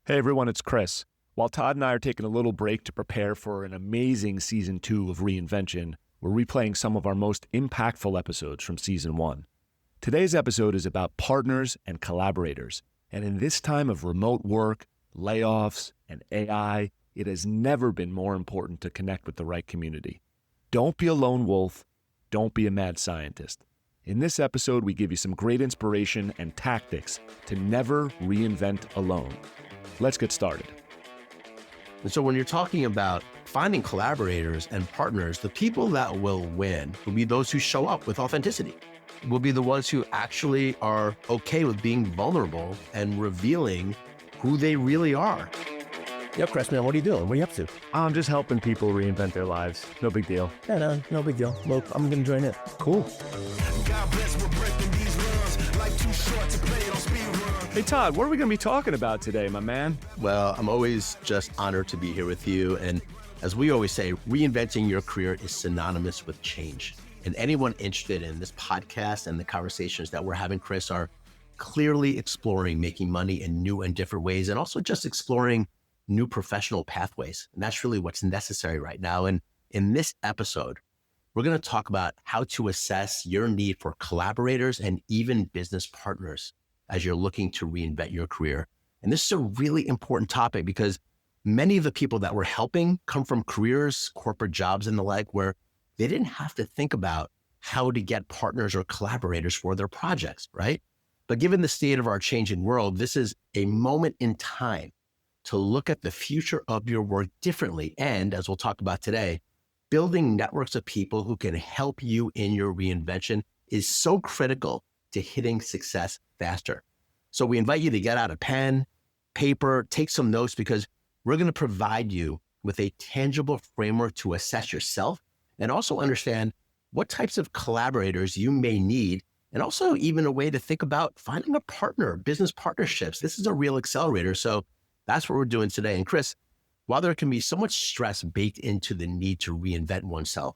Hey everyone, it's Chris. While Todd and I are taking a little break to prepare for an amazing season 2 of Reinvention, we're replaying some of our most impactful episodes from season 1. Today's episode is about partners and collaborators. And in this time of remote work, layoffs, and AI, it has never been more important to connect with the right community. Don't be a lone wolf. Don't be a mad scientist. In this episode, we give you some great inspiration and tactics to never reinvent alone. Let's get started. And so when you're talking about finding collaborators and partners, the people that will win will be those who show up with authenticity, will be the ones who actually are okay with being vulnerable and revealing who they really are. Yeah, Chris, man, what are you doing? What are you up to? I'm just helping people reinvent their lives. No big deal. Yeah, no big deal. Look, I'm going to join in. Cool. God bless, we're breaking these runs. Life too short to play it on speed run. Hey Todd, what are we going to be talking about today, my man? Well, I'm always just honored to be here with you. And as we always say, reinventing your career is synonymous with change. And anyone interested in this podcast and the conversations that we're having, Chris, are clearly exploring making money in new and different ways, and also just exploring new professional pathways. And that's really what's necessary right now. And in this episode, we're going to talk about how to assess your need for collaborators and even business partners as you're looking to reinvent your career. And this is a really important topic because many of the people that we're helping come from careers, corporate jobs and the like, where they didn't have to think about how to get partners or collaborators for their projects, right? But given the state of our changing world, this is a moment in time to look at the future of your work differently. And as we'll talk about today, building networks of people who can help you in your reinvention is so critical to hitting success faster. So we invite you to get out a pen, paper, take some notes, because we're going to provide you with a tangible framework to assess yourself and also understand what types of collaborators you may need, and also even a way to think about finding a partner, business partnerships. This is a real accelerator. So that's what we're doing today. And Chris, while there can be so much stress baked into the need to reinvent oneself,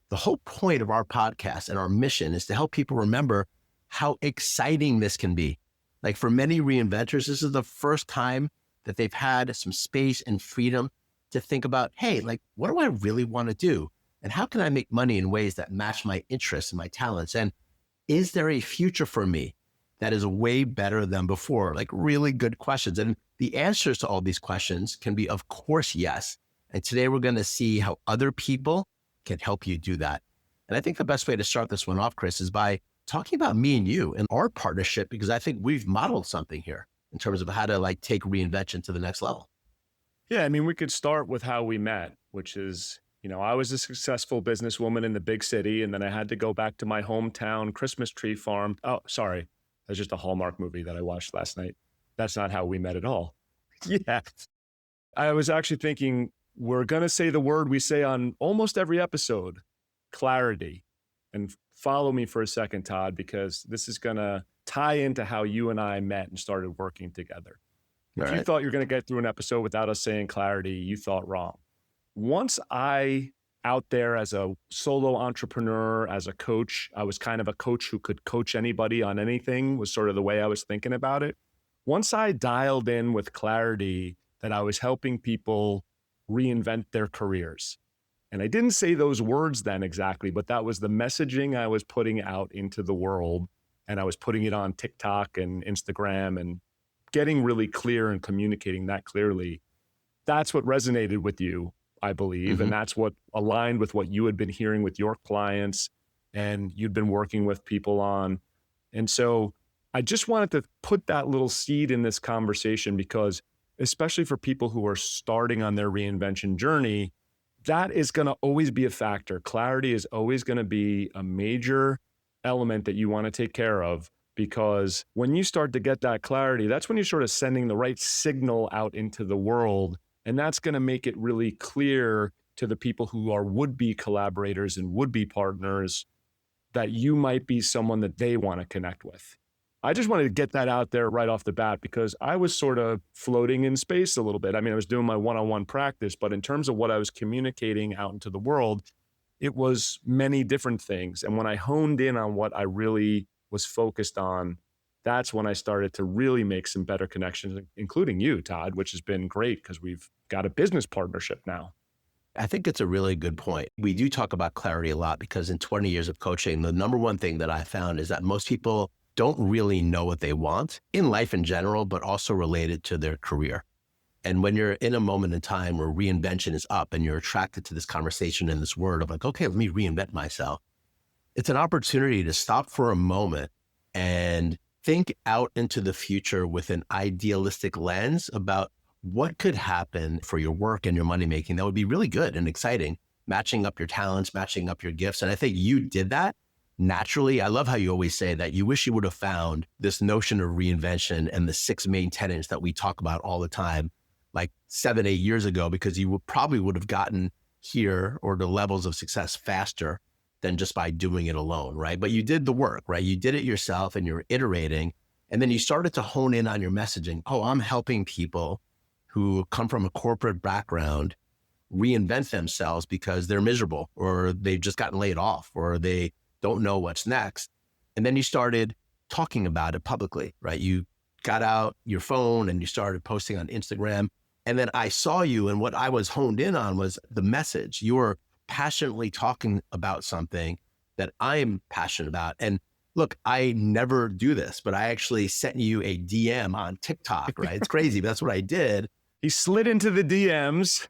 the whole point of our podcast and our mission is to help people remember how exciting this can be. Like for many reinventors, this is the first time that they've had some space and freedom to think about, hey, like, what do I really want to do? And how can I make money in ways that match my interests and my talents? And is there a future for me that is way better than before? Like really good questions. And the answers to all these questions can be, of course, yes. And today we're going to see how other people can help you do that. And I think the best way to start this one off, Chris, is by talking about me and you and our partnership, because I think we've modeled something here in terms of how to like take reinvention to the next level. Yeah, I mean, we could start with how we met, which is, I was a successful businesswoman in the big city, and then I had to go back to my hometown Christmas tree farm. Oh, sorry. That's just a Hallmark movie that I watched last night. That's not how we met at all. Yeah. I was actually thinking, we're going to say the word we say on almost every episode, clarity. And follow me for a second, Todd, because this is going to tie into how you and I met and started working together. If you thought you were going to get through an episode without us saying clarity, you thought wrong. Once out there as a solo entrepreneur, as a coach, I was kind of a coach who could coach anybody on anything, was sort of the way I was thinking about it. Once I dialed in with clarity that I was helping people reinvent their careers. And I didn't say those words then exactly, but that was the messaging I was putting out into the world. And I was putting it on TikTok and Instagram and getting really clear and communicating that clearly. That's what resonated with you, I believe. And that's what aligned with what you had been hearing with your clients and you'd been working with people on. And so I just wanted to put that little seed in this conversation because, especially for people who are starting on their reinvention journey, that is going to always be a factor. Clarity is always going to be a major element that you want to take care of, because when you start to get that clarity, that's when you're sort of sending the right signal out into the world. And that's going to make it really clear to the people who are would-be collaborators and would-be partners that you might be someone that they want to connect with. I just wanted to get that out there right off the bat because I was sort of floating in space a little bit. I mean, I was doing my one-on-one practice, but in terms of what I was communicating out into the world, it was many different things. And when I honed in on what I really was focused on, that's when I started to really make some better connections, including you, Todd, which has been great because we've got a business partnership now. I think it's a really good point. We do talk about clarity a lot because in 20 years of coaching, the number one thing that I found is that most people don't really know what they want in life in general, but also related to their career. And when you're in a moment in time where reinvention is up and you're attracted to this conversation and this word of like, okay, let me reinvent myself, it's an opportunity to stop for a moment and think out into the future with an idealistic lens about what could happen for your work and your money making that would be really good and exciting, matching up your talents, matching up your gifts. And I think you did that naturally. I love how you always say that you wish you would have found this notion of reinvention and the 6 main tenets that we talk about all the time, like 7, 8 years ago, because you probably would have gotten here or the levels of success faster than just by doing it alone, right? But you did the work, right? You did it yourself and you're iterating. And then you started to hone in on your messaging. Oh, I'm helping people who come from a corporate background reinvent themselves because they're miserable or they've just gotten laid off or they don't know what's next. And then you started talking about it publicly, right? You got out your phone and you started posting on Instagram. And then I saw you, and what I was honed in on was the message. You were passionately talking about something that I'm passionate about. And look, I never do this, but I actually sent you a DM on TikTok, right? It's crazy, but that's what I did. He slid into the DMs.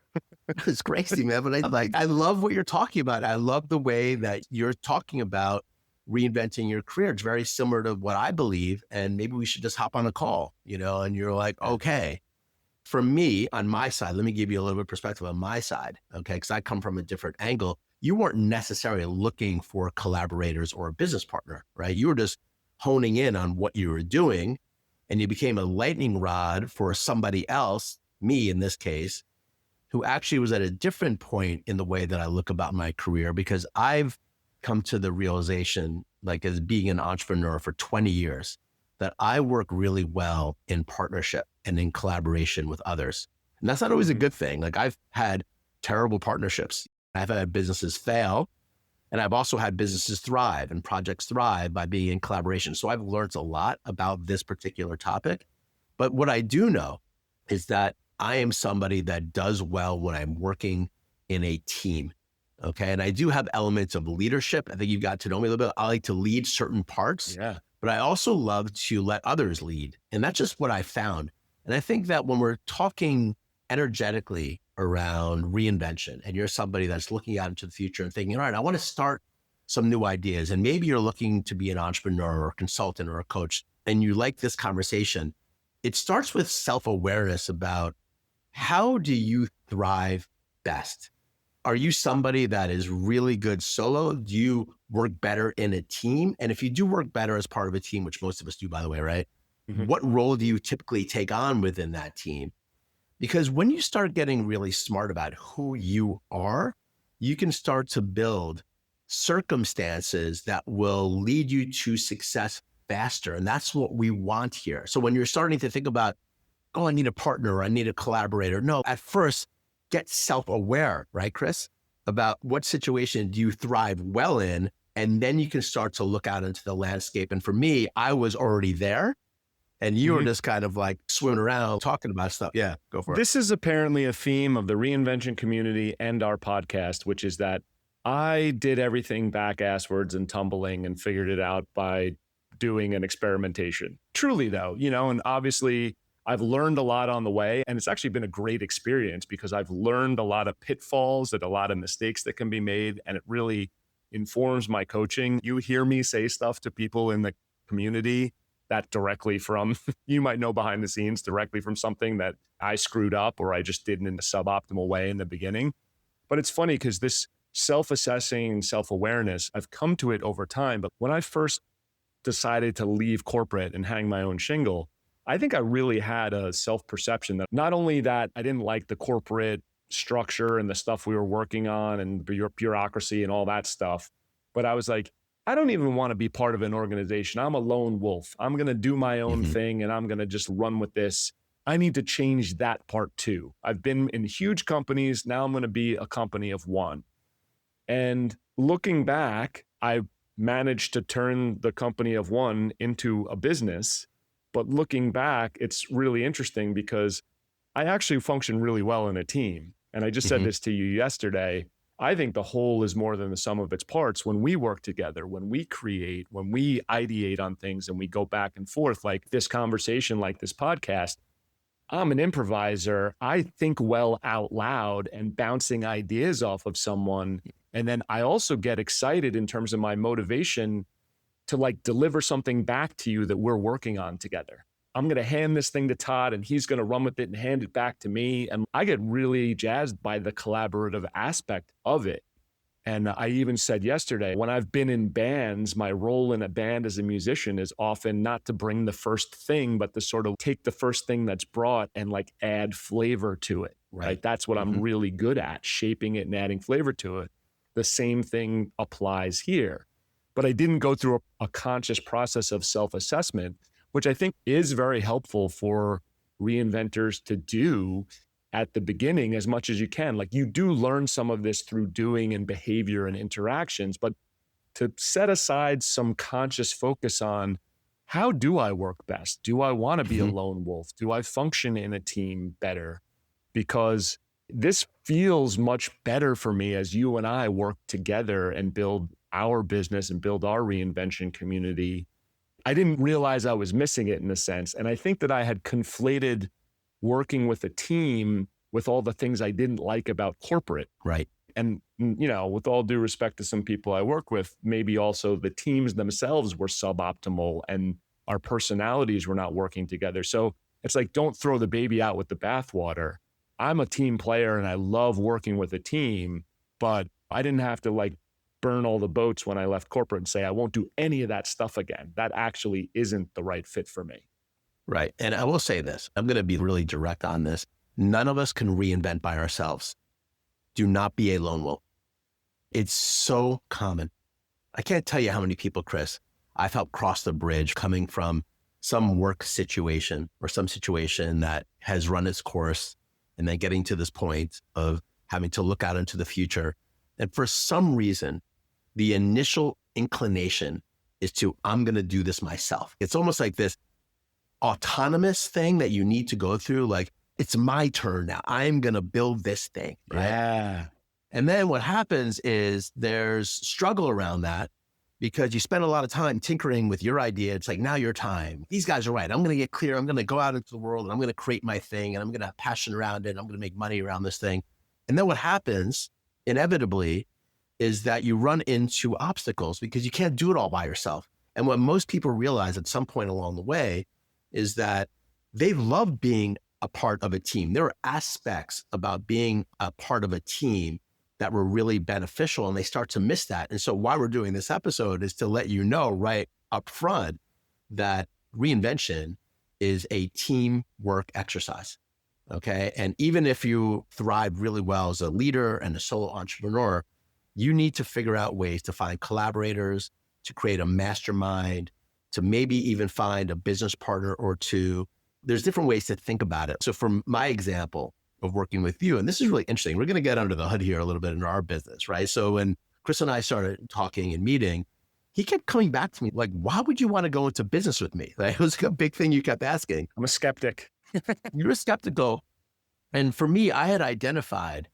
It's crazy, man. But I love what you're talking about. I love the way that you're talking about reinventing your career. It's very similar to what I believe. And maybe we should just hop on a call, and you're like, okay. For me, on my side, let me give you a little bit of perspective on my side, okay? Because I come from a different angle. You weren't necessarily looking for collaborators or a business partner, right? You were just honing in on what you were doing, and you became a lightning rod for somebody else, me in this case, who actually was at a different point in the way that I look about my career, because I've come to the realization, like as being an entrepreneur for 20 years, that I work really well in partnership and in collaboration with others. And that's not always a good thing. Like I've had terrible partnerships. I've had businesses fail, and I've also had businesses thrive and projects thrive by being in collaboration. So I've learned a lot about this particular topic. But what I do know is that I am somebody that does well when I'm working in a team. Okay. And I do have elements of leadership. I think you've got to know me a little bit. I like to lead certain parts, but I also love to let others lead. And that's just what I found. And I think that when we're talking energetically around reinvention, and you're somebody that's looking out into the future and thinking, all right, I want to start some new ideas. And maybe you're looking to be an entrepreneur or a consultant or a coach, and you like this conversation. It starts with self-awareness about how do you thrive best? Are you somebody that is really good solo? Do you work better in a team? And if you do work better as part of a team, which most of us do, by the way, right? Mm-hmm. What role do you typically take on within that team? Because when you start getting really smart about who you are, you can start to build circumstances that will lead you to success faster. And that's what we want here. So when you're starting to think about, oh, I need a partner, or I need a collaborator. No, at first, get self-aware, right, Chris, about what situation do you thrive well in, and then you can start to look out into the landscape. And for me, I was already there, and you were just kind of like swimming around talking about stuff. Yeah, go for it. This is apparently a theme of the Reinvention community and our podcast, which is that I did everything back asswards and tumbling and figured it out by doing an experimentation. Truly though, and obviously I've learned a lot on the way, and it's actually been a great experience because I've learned a lot of pitfalls and a lot of mistakes that can be made, and it really informs my coaching. You hear me say stuff to people in the community that directly from, you might know behind the scenes, directly from something that I screwed up or I just did in a suboptimal way in the beginning. But it's funny because this self-assessing, self-awareness, I've come to it over time. But when I first decided to leave corporate and hang my own shingle, I think I really had a self-perception that not only that I didn't like the corporate structure and the stuff we were working on and bureaucracy and all that stuff, but I was like, I don't even want to be part of an organization. I'm a lone wolf. I'm going to do my own thing and I'm going to just run with this. I need to change that part too. I've been in huge companies. Now I'm going to be a company of one. And looking back, I managed to turn the company of one into a business. But looking back, it's really interesting because I actually function really well in a team. And I just said this to you yesterday. I think the whole is more than the sum of its parts. When we work together, when we create, when we ideate on things and we go back and forth, like this conversation, like this podcast, I'm an improviser. I think well out loud and bouncing ideas off of someone. And then I also get excited in terms of my motivation to like deliver something back to you that we're working on together. I'm going to hand this thing to Todd and he's going to run with it and hand it back to me. And I get really jazzed by the collaborative aspect of it. And I even said yesterday, when I've been in bands, my role in a band as a musician is often not to bring the first thing, but to sort of take the first thing that's brought and like add flavor to it. Right. That's what I'm really good at, shaping it and adding flavor to it. The same thing applies here. But I didn't go through a conscious process of self-assessment, which I think is very helpful for reinventors to do at the beginning as much as you can. Like you do learn some of this through doing and behavior and interactions, but to set aside some conscious focus on how do I work best? Do I want to be a lone wolf? Do I function in a team better? Because this feels much better for me as you and I work together and build our business and build our reinvention community. I didn't realize I was missing it in a sense. And I think that I had conflated working with a team with all the things I didn't like about corporate. Right. And, you know, with all due respect to some people I work with, maybe also the teams themselves were suboptimal and our personalities were not working together. So it's like, don't throw the baby out with the bathwater. I'm a team player and I love working with a team, but I didn't have to like burn all the boats when I left corporate and say, I won't do any of that stuff again. That actually isn't the right fit for me. Right. And I will say this, I'm going to be really direct on this. None of us can reinvent by ourselves. Do not be a lone wolf. It's so common. I can't tell you how many people, Chris, I've helped cross the bridge coming from some work situation or some situation that has run its course and then getting to this point of having to look out into the future. And for some reason, the initial inclination is to, I'm going to do this myself. It's almost like this autonomous thing that you need to go through. Like, it's my turn now. I'm going to build this thing. Right? Yeah. And then what happens is there's struggle around that because you spend a lot of time tinkering with your idea. It's like, now your time. These guys are right. I'm going to get clear. I'm going to go out into the world and I'm going to create my thing and I'm going to have passion around it. I'm going to make money around this thing. And then what happens inevitably is that you run into obstacles because you can't do it all by yourself. And what most people realize at some point along the way is that they love being a part of a team. There are aspects about being a part of a team that were really beneficial and they start to miss that. And so why we're doing this episode is to let you know right up front that reinvention is a teamwork exercise. Okay. And even if you thrive really well as a leader and a solo entrepreneur, you need to figure out ways to find collaborators, to create a mastermind, to maybe even find a business partner or two. There's different ways to think about it. So from my example of working with you, and this is really interesting, we're going to get under the hood here a little bit in our business, right? So when Chris and I started talking and meeting, he kept coming back to me like, why would you want to go into business with me? Like, it was a big thing you kept asking. I'm a skeptic. You're skeptical. And for me, I had identified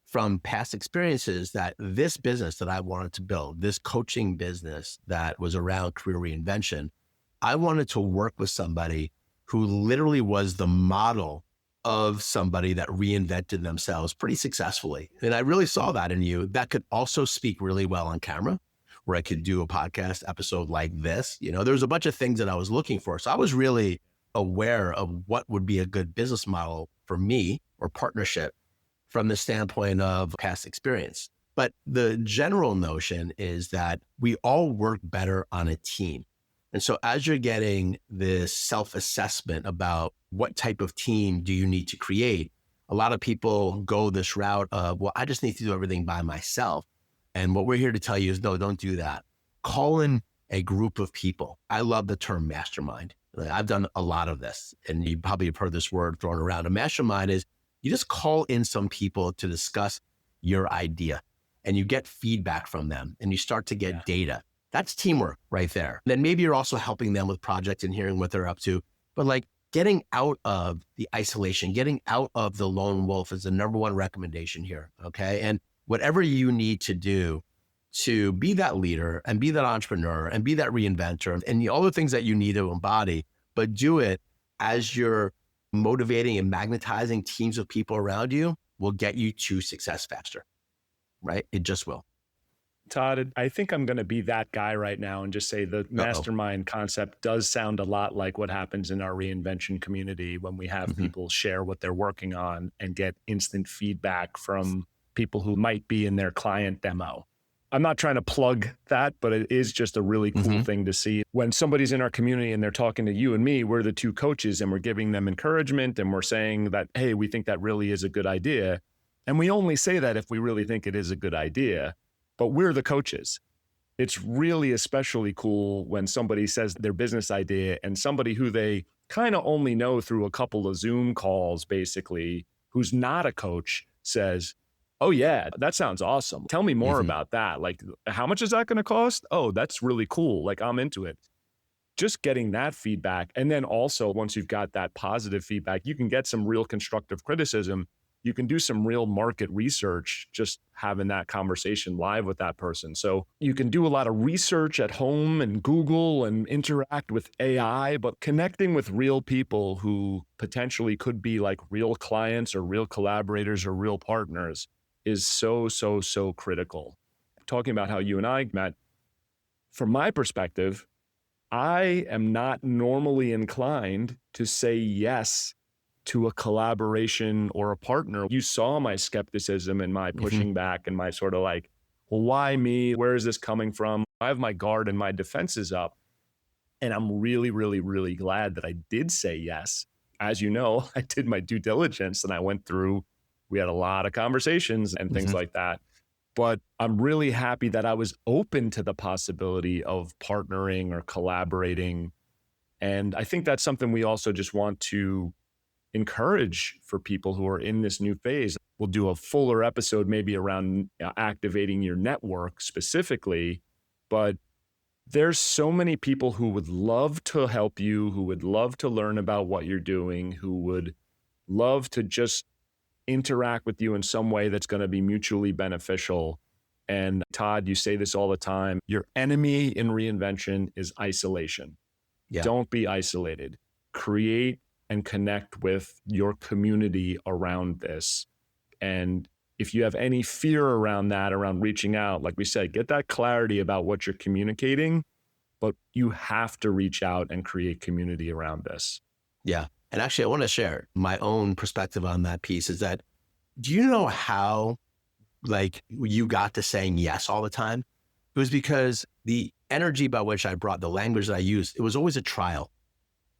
from past experiences that this business that I wanted to build, this coaching business that was around career reinvention, I wanted to work with somebody who literally was the model of somebody that reinvented themselves pretty successfully. And I really saw that in you. That could also speak really well on camera, where I could do a podcast episode like this. You know, there's a bunch of things that I was looking for. So I was really aware of what would be a good business model for me or partnership from the standpoint of past experience. But the general notion is that we all work better on a team. And so as you're getting this self-assessment about what type of team do you need to create, a lot of people go this route of, well, I just need to do everything by myself. And what we're here to tell you is, no, don't do that. Call in a group of people. I love the term mastermind. I've done a lot of this, and you probably have heard this word thrown around. A mastermind is you just call in some people to discuss your idea and you get feedback from them and you start to get data. That's teamwork right there. Then maybe you're also helping them with projects and hearing what they're up to. But like getting out of the isolation, getting out of the lone wolf is the number one recommendation here. Okay. And whatever you need to do to be that leader and be that entrepreneur and be that reinventor and all the things that you need to embody, but do it as you're motivating and magnetizing teams of people around you will get you to success faster, right? It just will. Todd, I think I'm going to be that guy right now and just say the mastermind concept does sound a lot like what happens in our reinvention community when we have people share what they're working on and get instant feedback from people who might be in their client demo. I'm not trying to plug that, but it is just a really cool thing to see. When somebody's in our community and they're talking to you and me, we're the two coaches and we're giving them encouragement and we're saying that, hey, we think that really is a good idea. And we only say that if we really think it is a good idea. But we're the coaches. It's really especially cool when somebody says their business idea and somebody who they kind of only know through a couple of Zoom calls, basically, who's not a coach says, oh yeah, that sounds awesome. Tell me more about that. Like, how much is that going to cost? Oh, that's really cool. Like, I'm into it. Just getting that feedback. And then also once you've got that positive feedback, you can get some real constructive criticism. You can do some real market research, just having that conversation live with that person. So you can do a lot of research at home and Google and interact with AI, but connecting with real people who potentially could be like real clients or real collaborators or real partners is so, so, so critical. Talking about how you and I met, from my perspective, I am not normally inclined to say yes to a collaboration or a partner. You saw my skepticism and my pushing back and my sort of like, well, why me? Where is this coming from? I have my guard and my defenses up. And I'm really, really, really glad that I did say yes. As you know, I did my due diligence and I went through, we had a lot of conversations and things like that. But I'm really happy that I was open to the possibility of partnering or collaborating. And I think that's something we also just want to encourage for people who are in this new phase. We'll do a fuller episode maybe around activating your network specifically, but there's so many people who would love to help you, who would love to learn about what you're doing, who would love to just interact with you in some way that's going to be mutually beneficial. And Todd, you say this all the time, your enemy in reinvention is isolation. Don't be isolated. Create and connect with your community around this. And if you have any fear around that, around reaching out, like we said, get that clarity about what you're communicating, but you have to reach out and create community around this. Yeah. And actually, I want to share my own perspective on that piece is that, do you know how like you got to saying yes all the time? It was because the energy by which I brought the language that I used, it was always a trial.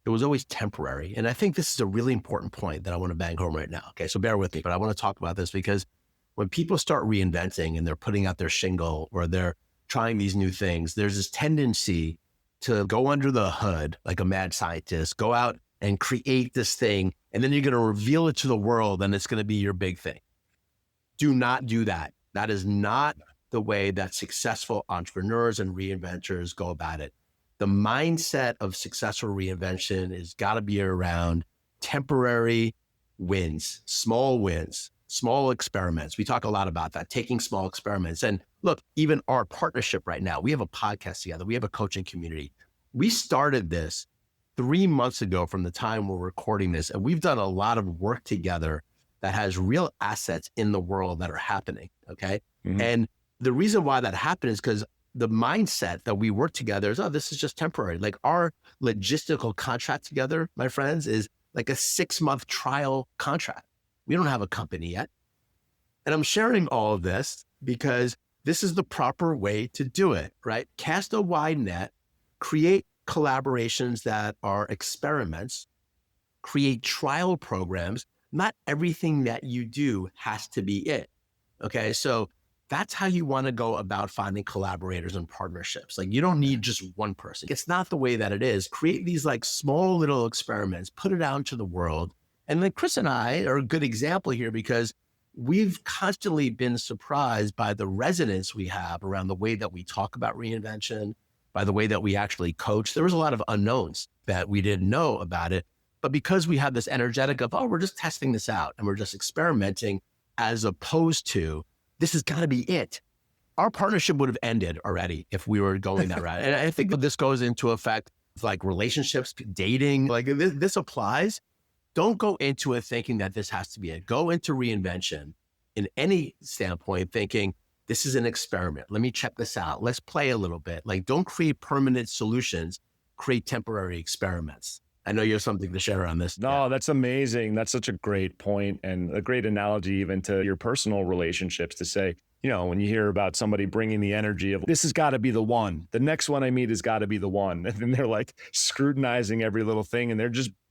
It was always temporary. And I think this is a really important point that I want to bang home right now. Okay, so bear with me, but I want to talk about this because when people start reinventing and they're putting out their shingle or they're trying these new things, there's this tendency to go under the hood like a mad scientist, go out and create this thing, and then you're going to reveal it to the world and it's going to be your big thing. Do not do that. That is not the way that successful entrepreneurs and reinventors go about it. The mindset of successful reinvention is got to be around temporary wins, small experiments. We talk a lot about that, taking small experiments. And look, even our partnership right now, we have a podcast together. We have a coaching community. We started this 3 months ago from the time we're recording this. And we've done a lot of work together that has real assets in the world that are happening. Okay. And the reason why that happened is because the mindset that we work together is, oh, this is just temporary. Like our logistical contract together, my friends, is like a 6-month trial contract. We don't have a company yet. And I'm sharing all of this because this is the proper way to do it, right? Cast a wide net, create collaborations that are experiments, create trial programs. Not everything that you do has to be it. Okay. So that's how you want to go about finding collaborators and partnerships. Like you don't need just one person. It's not the way that it is. Create these like small little experiments, put it out into the world. And then Chris and I are a good example here because we've constantly been surprised by the resonance we have around the way that we talk about reinvention, by the way that we actually coach. There was a lot of unknowns that we didn't know about it. But because we have this energetic of, oh, we're just testing this out and we're just experimenting, as opposed to, this has got to be it. Our partnership would have ended already if we were going that route. And I think that this goes into effect like relationships, dating, like this applies. Don't go into it thinking that this has to be it. Go into reinvention in any standpoint thinking, this is an experiment. Let me check this out. Let's play a little bit. Like, don't create permanent solutions, create temporary experiments. I know you have something to share on this. No, that's amazing. That's such a great point and a great analogy even to your personal relationships to say, you know, when you hear about somebody bringing the energy of this has got to be the one, the next one I meet has got to be the one. And then they're like scrutinizing every little thing and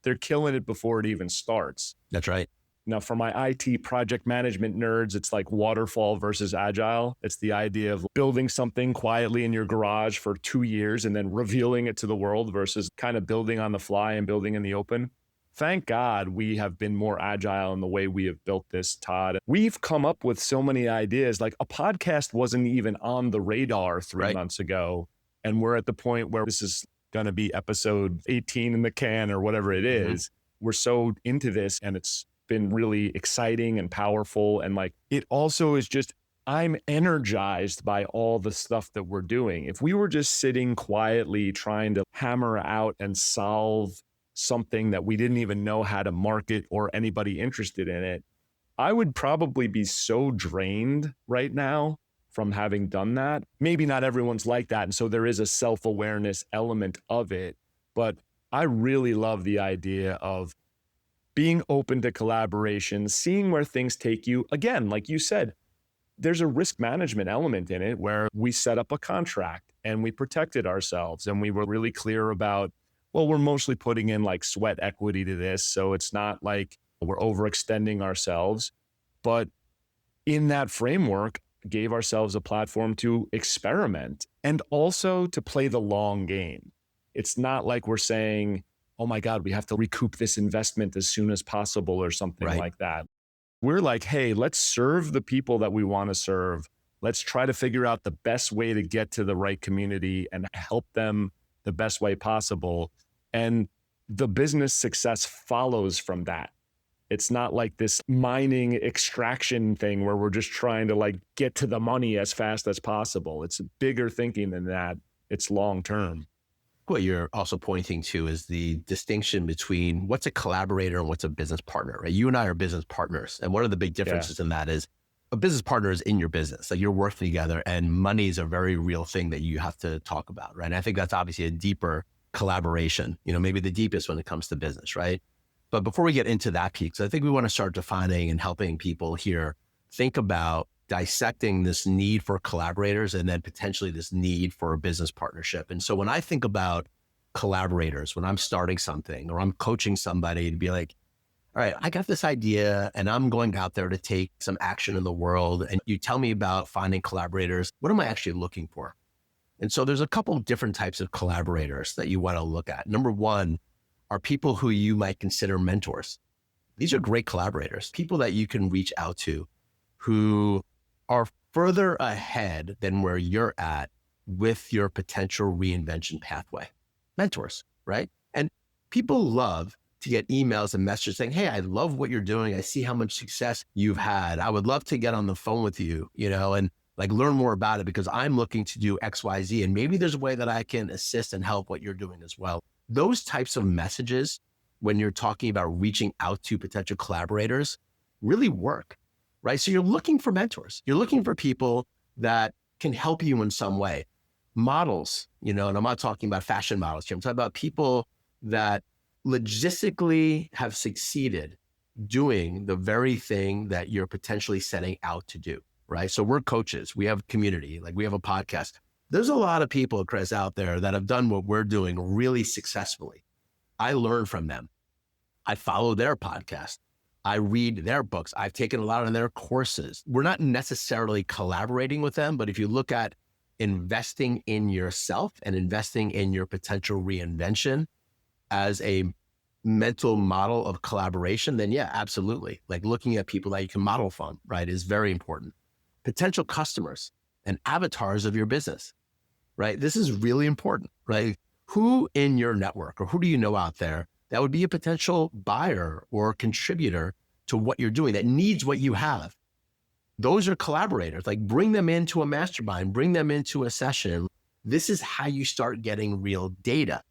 they're killing it before it even starts. That's right. Now, for my IT project management nerds, it's like waterfall versus agile. It's the idea of building something quietly in your garage for 2 years and then revealing it to the world versus kind of building on the fly and building in the open. Thank God we have been more agile in the way we have built this, Todd. We've come up with so many ideas. Like a podcast wasn't even on the radar 3 months ago. And we're at the point where this is going to be episode 18 in the can or whatever it is. We're so into this and it's been really exciting and powerful. And like, it also is just, I'm energized by all the stuff that we're doing. If we were just sitting quietly trying to hammer out and solve something that we didn't even know how to market or anybody interested in it, I would probably be so drained right now from having done that. Maybe not everyone's like that. And so there is a self-awareness element of it, but I really love the idea of being open to collaboration, seeing where things take you. Again, like you said, there's a risk management element in it where we set up a contract and we protected ourselves and we were really clear about, well, we're mostly putting in like sweat equity to this. So it's not like we're overextending ourselves, but in that framework, gave ourselves a platform to experiment and also to play the long game. It's not like we're saying, oh my God, we have to recoup this investment as soon as possible or something like that. We're like, hey, let's serve the people that we want to serve. Let's try to figure out the best way to get to the right community and help them the best way possible. And the business success follows from that. It's not like this mining extraction thing where we're just trying to like get to the money as fast as possible. It's bigger thinking than that. It's long term. What you're also pointing to is the distinction between what's a collaborator and what's a business partner, right? You and I are business partners. And one of the big differences in that is a business partner is in your business, like you're working together and money is a very real thing that you have to talk about, right? And I think that's obviously a deeper collaboration, you know, maybe the deepest when it comes to business, right? But before we get into that piece, I think we want to start defining and helping people here think about dissecting this need for collaborators and then potentially this need for a business partnership. And so when I think about collaborators, when I'm starting something or I'm coaching somebody to be like, all right, I got this idea and I'm going out there to take some action in the world. And you tell me about finding collaborators. What am I actually looking for? And so there's a couple of different types of collaborators that you want to look at. Number one are people who you might consider mentors. These are great collaborators, people that you can reach out to who are further ahead than where you're at with your potential reinvention pathway. Mentors, right? And people love to get emails and messages saying, hey, I love what you're doing. I see how much success you've had. I would love to get on the phone with you, you know, and like learn more about it because I'm looking to do X, Y, Z. And maybe there's a way that I can assist and help what you're doing as well. Those types of messages, when you're talking about reaching out to potential collaborators, really work. Right? So you're looking for mentors. You're looking for people that can help you in some way. Models, you know, and I'm not talking about fashion models here. I'm talking about people that logistically have succeeded doing the very thing that you're potentially setting out to do, right? So we're coaches. We have community, like we have a podcast. There's a lot of people, Chris, out there that have done what we're doing really successfully. I learn from them. I follow their podcast. I read their books. I've taken a lot of their courses. We're not necessarily collaborating with them, but if you look at investing in yourself and investing in your potential reinvention as a mental model of collaboration, then yeah, absolutely. Like looking at people that you can model from, right, is very important. Potential customers and avatars of your business, right? This is really important, right? Who in your network or who do you know out there that would be a potential buyer or contributor to what you're doing that needs what you have? Those are collaborators. Like bring them into a mastermind, bring them into a session. This is how you start getting real data.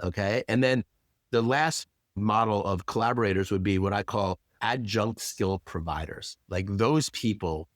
Okay. And then the last model of collaborators would be what I call adjunct skill providers. Like those people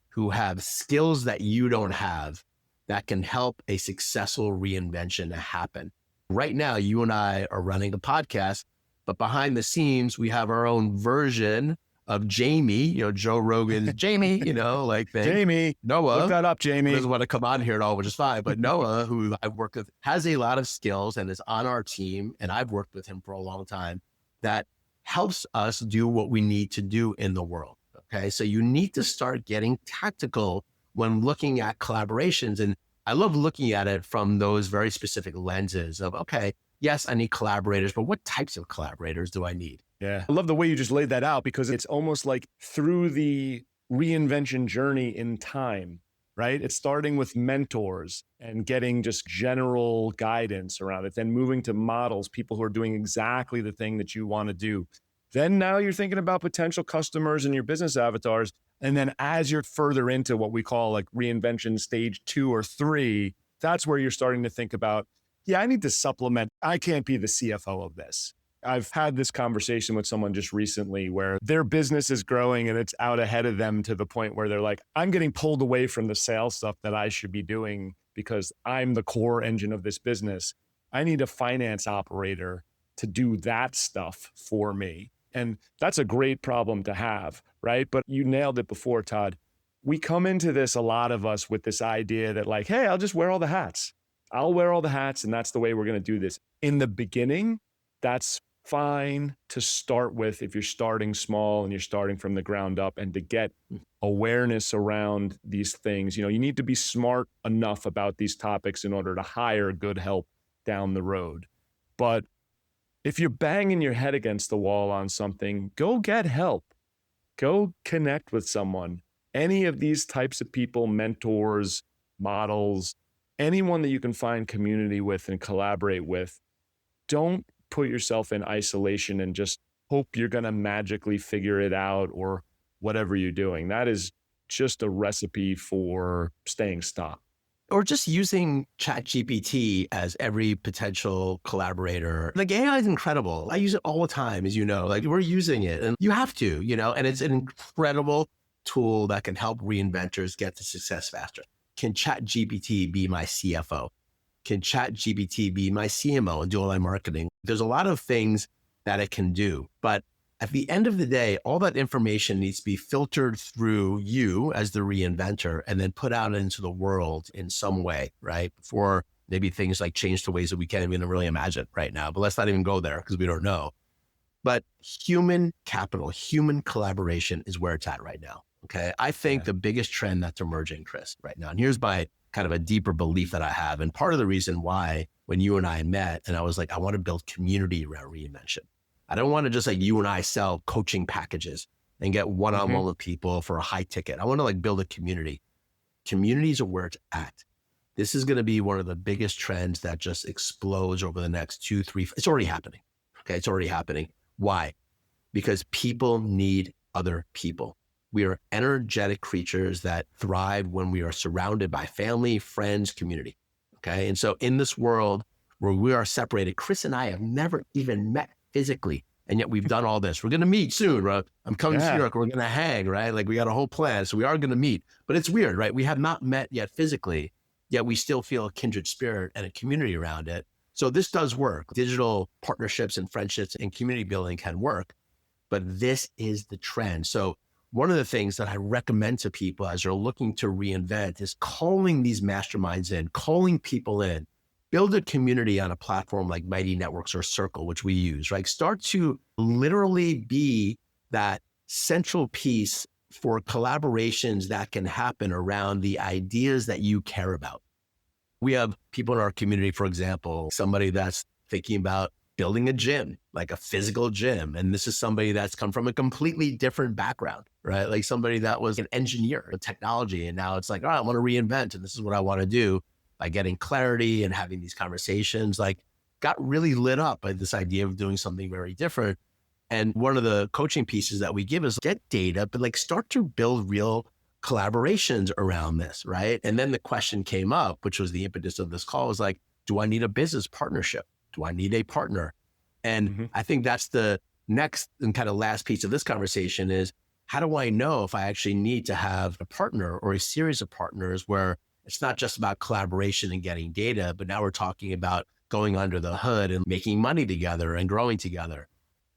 who have skills that you don't have that can help a successful reinvention happen. Right now, you and I are running a podcast, but behind the scenes, we have our own version of Jamie, Joe Rogan's Jamie, like thing. Jamie, Noah. look that up, Jamie. Doesn't want to come on here at all, which is fine. But Noah, who I've worked with, has a lot of skills and is on our team. And I've worked with him for a long time that helps us do what we need to do in the world. Okay. So you need to start getting tactical when looking at collaborations. And I love looking at it from those very specific lenses of, okay, yes, I need collaborators, but what types of collaborators do I need? Yeah. I love the way you just laid that out because it's almost like through the reinvention journey in time, right? It's starting with mentors and getting just general guidance around it, then moving to models, people who are doing exactly the thing that you want to do. Then now you're thinking about potential customers and your business avatars. And then as you're further into what we call like reinvention stage 2 or 3, that's where you're starting to think about, yeah, I need to supplement. I can't be the CFO of this. I've had this conversation with someone just recently where their business is growing and it's out ahead of them to the point where they're like, I'm getting pulled away from the sales stuff that I should be doing because I'm the core engine of this business. I need a finance operator to do that stuff for me. And that's a great problem to have, right? But you nailed it before, Todd. We come into this, a lot of us, with this idea that like, hey, I'll just wear all the hats. I'll wear all the hats and that's the way we're going to do this. In the beginning, that's fine to start with if you're starting small and you're starting from the ground up, and to get awareness around these things. You need to be smart enough about these topics in order to hire good help down the road. But if you're banging your head against the wall on something, go get help. Go connect with someone. Any of these types of people, mentors, models, anyone that you can find community with and collaborate with. Don't put yourself in isolation and just hope you're going to magically figure it out or whatever you're doing. That is just a recipe for staying stuck. Or just using ChatGPT as every potential collaborator. Like AI is incredible. I use it all the time, as you know, like we're using it and you have to, and it's an incredible tool that can help reinventors get to success faster. Can ChatGPT be my CFO? Can ChatGPT be my CMO and do all my marketing? There's a lot of things that it can do, but at the end of the day, all that information needs to be filtered through you as the reinventor and then put out into the world in some way, right? For maybe things like change to ways that we can't even really imagine right now, but let's not even go there because we don't know. But human capital, human collaboration is where it's at right now. Okay. I think the biggest trend that's emerging, Chris, right now, and here's my kind of a deeper belief that I have. And part of the reason why when you and I met and I was like, I want to build community around reinvention. I don't want to just like you and I sell coaching packages and get one-on-one with people for a high ticket. I want to like build a community. Communities are where it's at. This is going to be one of the biggest trends that just explodes over the next 2, 3, it's already happening. Okay. It's already happening. Why? Because people need other people. We are energetic creatures that thrive when we are surrounded by family, friends, community. Okay. And so in this world where we are separated, Chris and I have never even met physically. And yet we've done all this. We're going to meet soon, right? I'm coming to New York. We're going to hang, right? Like we got a whole plan. So we are going to meet, but it's weird, right? We have not met yet physically, yet we still feel a kindred spirit and a community around it. So this does work. Digital partnerships and friendships and community building can work, but this is the trend. So one of the things that I recommend to people as they're looking to reinvent is calling these masterminds in, calling people in, build a community on a platform like Mighty Networks or Circle, which we use, right? Start to literally be that central piece for collaborations that can happen around the ideas that you care about. We have people in our community, for example, somebody that's thinking about building a gym, like a physical gym. And this is somebody that's come from a completely different background, right? Like somebody that was an engineer in technology. And now it's like, all right, I want to reinvent. And this is what I want to do by getting clarity and having these conversations, like got really lit up by this idea of doing something very different. And one of the coaching pieces that we give is get data, but like start to build real collaborations around this, right? And then the question came up, which was the impetus of this call, was like, do I need a business partnership? Do I need a partner? And I think that's the next and kind of last piece of this conversation is, how do I know if I actually need to have a partner or a series of partners where it's not just about collaboration and getting data, but now we're talking about going under the hood and making money together and growing together.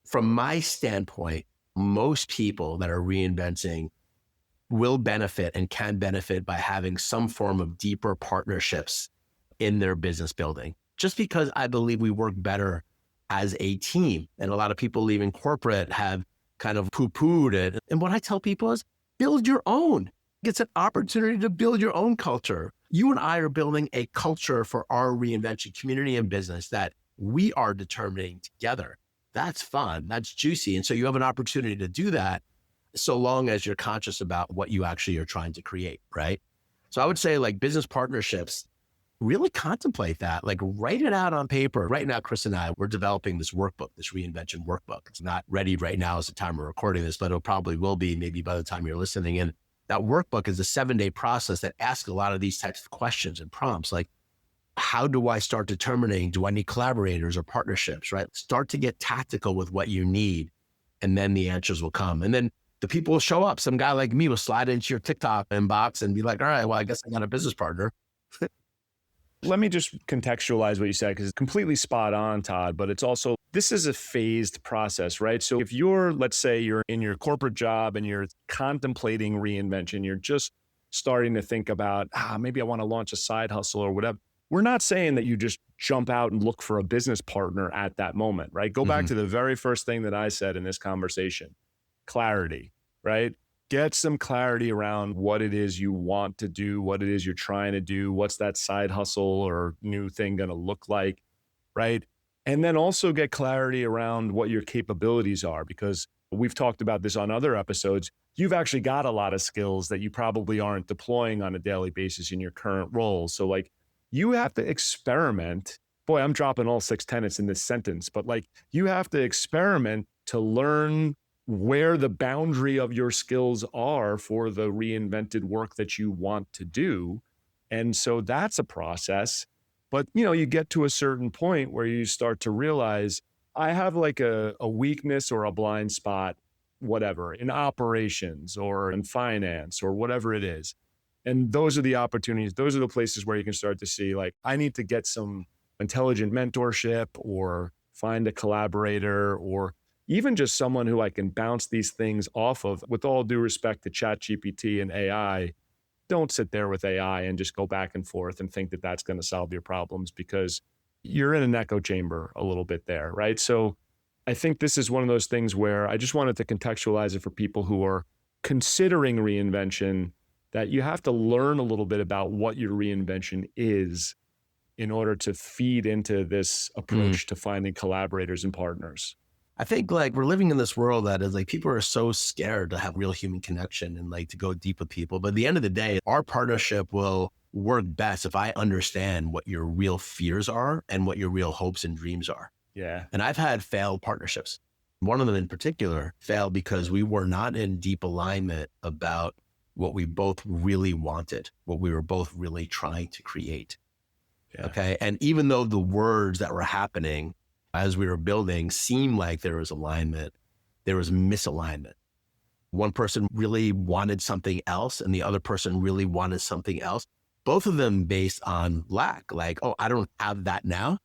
From my standpoint, most people that are reinventing will benefit and can benefit by having some form of deeper partnerships in their business building, just because I believe we work better as a team. And a lot of people leaving corporate have kind of poo-pooed it. And what I tell people is build your own. It's an opportunity to build your own culture. You and I are building a culture for our reinvention community and business that we are determining together. That's fun. That's juicy. And so you have an opportunity to do that so long as you're conscious about what you actually are trying to create, right? So I would say like business partnerships, really contemplate that, like write it out on paper. Right now, Chris and I, we're developing this workbook, this Reinvention workbook. It's not ready right now as the time we're recording this, but it probably will be maybe by the time you're listening. And that workbook is a 7-day process that asks a lot of these types of questions and prompts. Like, how do I start determining, do I need collaborators or partnerships, right? Start to get tactical with what you need, and then the answers will come. And then the people will show up. Some guy like me will slide into your TikTok inbox and be like, all right, well, I guess I got a business partner. Let me just contextualize what you said, because it's completely spot on, Todd, but it's also, this is a phased process, right? So if you're, let's say you're in your corporate job and you're contemplating reinvention, you're just starting to think about, maybe I want to launch a side hustle or whatever. We're not saying that you just jump out and look for a business partner at that moment, right? Go back to the very first thing that I said in this conversation, clarity, right? Get some clarity around what it is you want to do, what it is you're trying to do, what's that side hustle or new thing going to look like, right? And then also get clarity around what your capabilities are, because we've talked about this on other episodes. You've actually got a lot of skills that you probably aren't deploying on a daily basis in your current role. So like, you have to experiment. Boy, I'm dropping all 6 tenets in this sentence, but like, you have to experiment to learn where the boundary of your skills are for the reinvented work that you want to do. And so that's a process. But, you get to a certain point where you start to realize, I have like a weakness or a blind spot, whatever, in operations or in finance or whatever it is. And those are the opportunities. Those are the places where you can start to see, like, I need to get some intelligent mentorship or find a collaborator or even just someone who I can bounce these things off of. With all due respect to ChatGPT and AI, don't sit there with AI and just go back and forth and think that that's going to solve your problems, because you're in an echo chamber a little bit there, right? So I think this is one of those things where I just wanted to contextualize it for people who are considering reinvention, that you have to learn a little bit about what your reinvention is in order to feed into this approach to finding collaborators and partners. I think like we're living in this world that is like, people are so scared to have real human connection and like to go deep with people. But at the end of the day, our partnership will work best if I understand what your real fears are and what your real hopes and dreams are. Yeah. And I've had failed partnerships. One of them in particular failed because we were not in deep alignment about what we both really wanted, what we were both really trying to create. Yeah. Okay. And even though the words that were happening as we were building seemed like there was alignment, there was misalignment. One person really wanted something else and the other person really wanted something else. Both of them based on lack, like, oh, I don't have that now,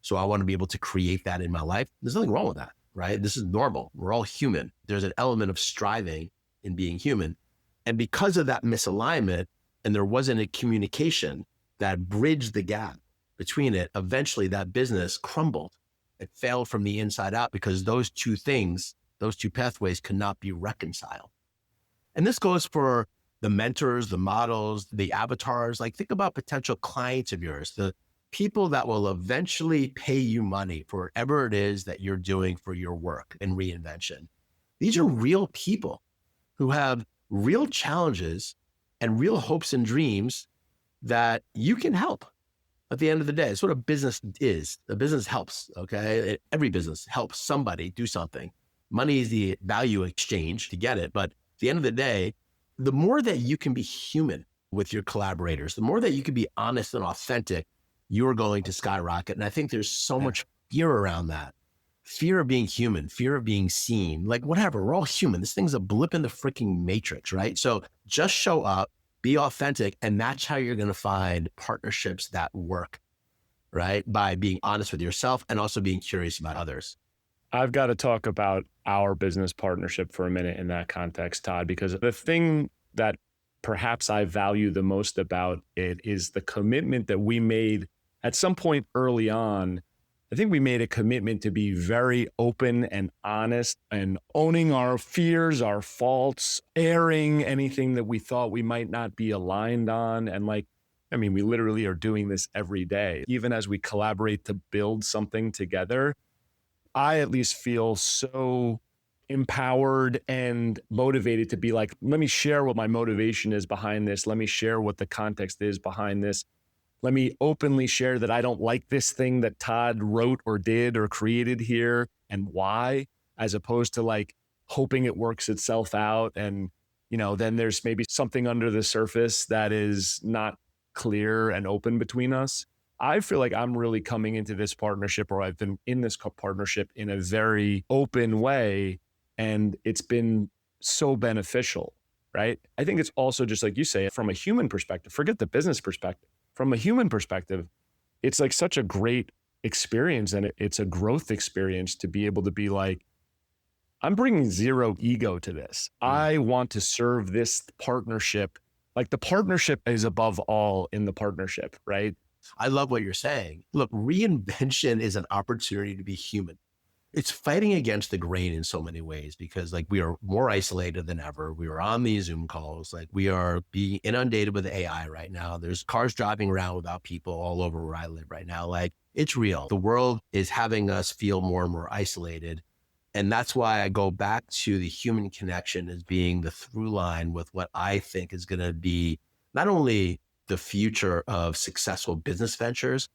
so I want to be able to create that in my life. There's nothing wrong with that, right? This is normal. We're all human. There's an element of striving in being human. And because of that misalignment, and there wasn't a communication that bridged the gap between it, eventually that business crumbled. It failed from the inside out because those two things, those two pathways could not be reconciled. And this goes for the mentors, the models, the avatars. Like, think about potential clients of yours, the people that will eventually pay you money for whatever it is that you're doing for your work in reinvention. These are real people who have real challenges and real hopes and dreams that you can help. At the end of the day, it's what a business is. The business helps, okay? Every business helps somebody do something. Money is the value exchange to get it. But at the end of the day, the more that you can be human with your collaborators, the more that you can be honest and authentic, you're going to skyrocket. And I think there's so much fear around that. Fear of being human, fear of being seen, like whatever, we're all human. This thing's a blip in the freaking matrix, right? So just show up, be authentic, and that's how you're going to find partnerships that work, right? By being honest with yourself and also being curious about others. I've got to talk about our business partnership for a minute in that context, Todd, because the thing that perhaps I value the most about it is the commitment that we made at some point early on. I think we made a commitment to be very open and honest and owning our fears, our faults, airing anything that we thought we might not be aligned on. And we literally are doing this every day. Even as we collaborate to build something together, I at least feel so empowered and motivated to be like, let me share what my motivation is behind this. Let me share what the context is behind this. Let me openly share that I don't like this thing that Todd wrote or did or created here and why, as opposed to hoping it works itself out. And, then there's maybe something under the surface that is not clear and open between us. I feel like I'm really coming into this partnership, or I've been in this partnership in a very open way, and it's been so beneficial, right? I think it's also just like you say, from a human perspective, forget the business perspective. From a human perspective, it's like such a great experience, and it's a growth experience to be able to be like, I'm bringing zero ego to this. I want to serve this partnership. Like the partnership is above all in the partnership, right? I love what you're saying. Look, reinvention is an opportunity to be human. It's fighting against the grain in so many ways because we are more isolated than ever. We are on these Zoom calls. We are being inundated with AI right now. There's cars driving around without people all over where I live right now. It's real. The world is having us feel more and more isolated. And that's why I go back to the human connection as being the through line with what I think is going to be not only the future of successful business ventures,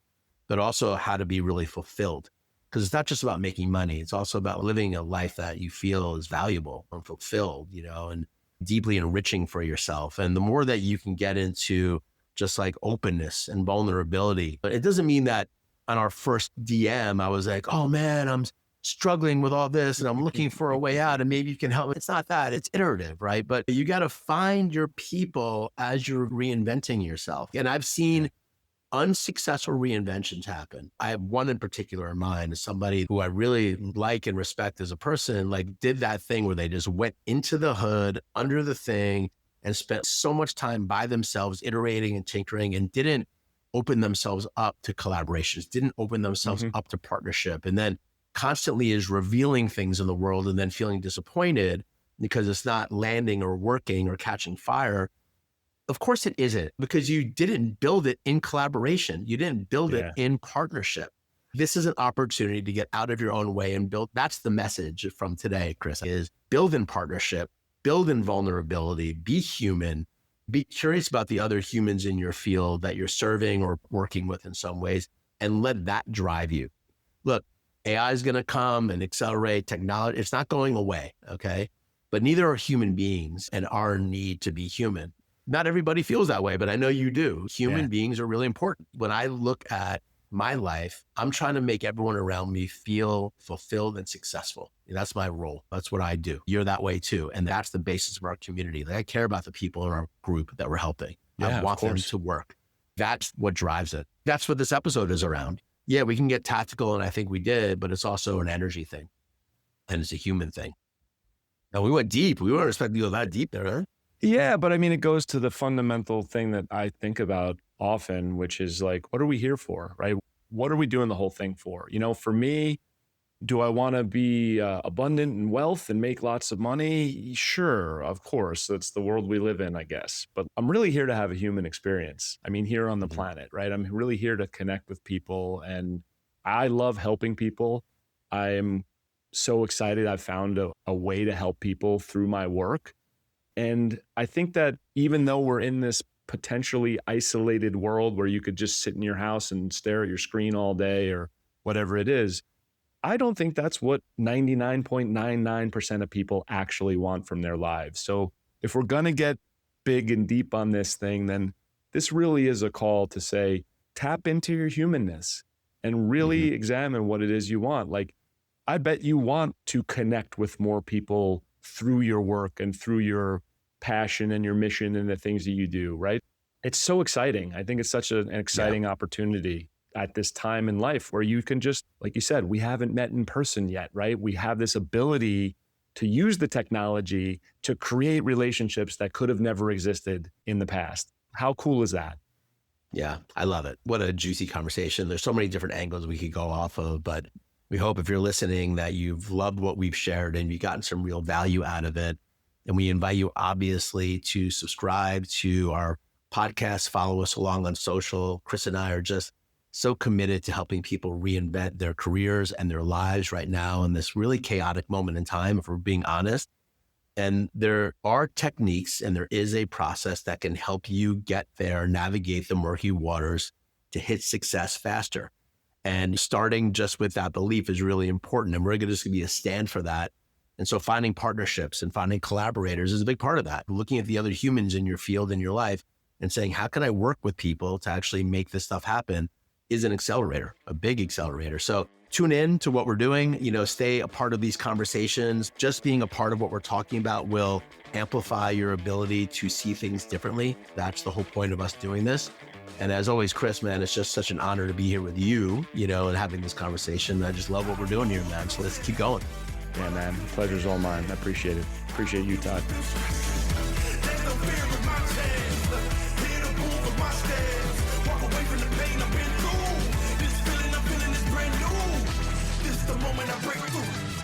but also how to be really fulfilled. Because it's not just about making money. It's also about living a life that you feel is valuable and fulfilled, and deeply enriching for yourself. And the more that you can get into just openness and vulnerability, but it doesn't mean that on our first DM, I was like, oh man, I'm struggling with all this and I'm looking for a way out and maybe you can help. It's not that, it's iterative, right? But you got to find your people as you're reinventing yourself. And I've seen unsuccessful reinventions happen. I have one in particular in mind, somebody who I really like and respect as a person, did that thing where they just went into the hood, under the thing, and spent so much time by themselves, iterating and tinkering, and didn't open themselves up to collaborations, didn't open themselves up to partnership, and then constantly is revealing things in the world and then feeling disappointed because it's not landing or working or catching fire. Of course it isn't, because you didn't build it in collaboration. You didn't build it in partnership. This is an opportunity to get out of your own way and build. That's the message from today, Chris, is build in partnership, build in vulnerability, be human, be curious about the other humans in your field that you're serving or working with in some ways, and let that drive you. Look, AI is going to come and accelerate technology. It's not going away, okay? But neither are human beings and our need to be human. Not everybody feels that way, but I know you do. Human beings are really important. When I look at my life, I'm trying to make everyone around me feel fulfilled and successful. That's my role. That's what I do. You're that way too. And that's the basis of our community. I care about the people in our group that we're helping. I want them to work. That's what drives it. That's what this episode is around. Yeah, we can get tactical, and I think we did, but it's also an energy thing. And it's a human thing. Now, we went deep. We weren't expecting to go that deep there, huh? Yeah, but it goes to the fundamental thing that I think about often, which is what are we here for, right? What are we doing the whole thing for? For me, Do I want to be abundant in wealth and make lots of money? Sure, of course. That's the world we live in, I guess. But I'm really here to have a human experience. I mean, here on the planet, right? I'm really here to connect with people. And I love helping people. I'm so excited I've found a way to help people through my work. And I think that even though we're in this potentially isolated world where you could just sit in your house and stare at your screen all day or whatever it is, I don't think that's what 99.99% of people actually want from their lives. So if we're going to get big and deep on this thing, then this really is a call to say, tap into your humanness and really examine what it is you want. Like, I bet you want to connect with more people through your work and through your passion and your mission and the things that you do, right? It's so exciting. I think it's such an exciting opportunity at this time in life where you can just, like you said, we haven't met in person yet, right? We have this ability to use the technology to create relationships that could have never existed in the past. How cool is that? Yeah, I love it. What a juicy conversation. There's so many different angles we could go off of, but we hope if you're listening that you've loved what we've shared and you've gotten some real value out of it. And we invite you obviously to subscribe to our podcast, follow us along on social. Chris and I are just so committed to helping people reinvent their careers and their lives right now in this really chaotic moment in time, if we're being honest. And there are techniques and there is a process that can help you get there, navigate the murky waters to hit success faster. And starting just with that belief is really important. And we're just going to be a stand for that. And so finding partnerships and finding collaborators is a big part of that. Looking at the other humans in your field, in your life, and saying, how can I work with people to actually make this stuff happen is an accelerator, a big accelerator. So tune in to what we're doing, stay a part of these conversations. Just being a part of what we're talking about will amplify your ability to see things differently. That's the whole point of us doing this. And as always, Chris, man, it's just such an honor to be here with you, and having this conversation. I just love what we're doing here, man. So let's keep going. Yeah, man. The pleasure's all mine. I appreciate it. Appreciate you, Todd. The moment I break through.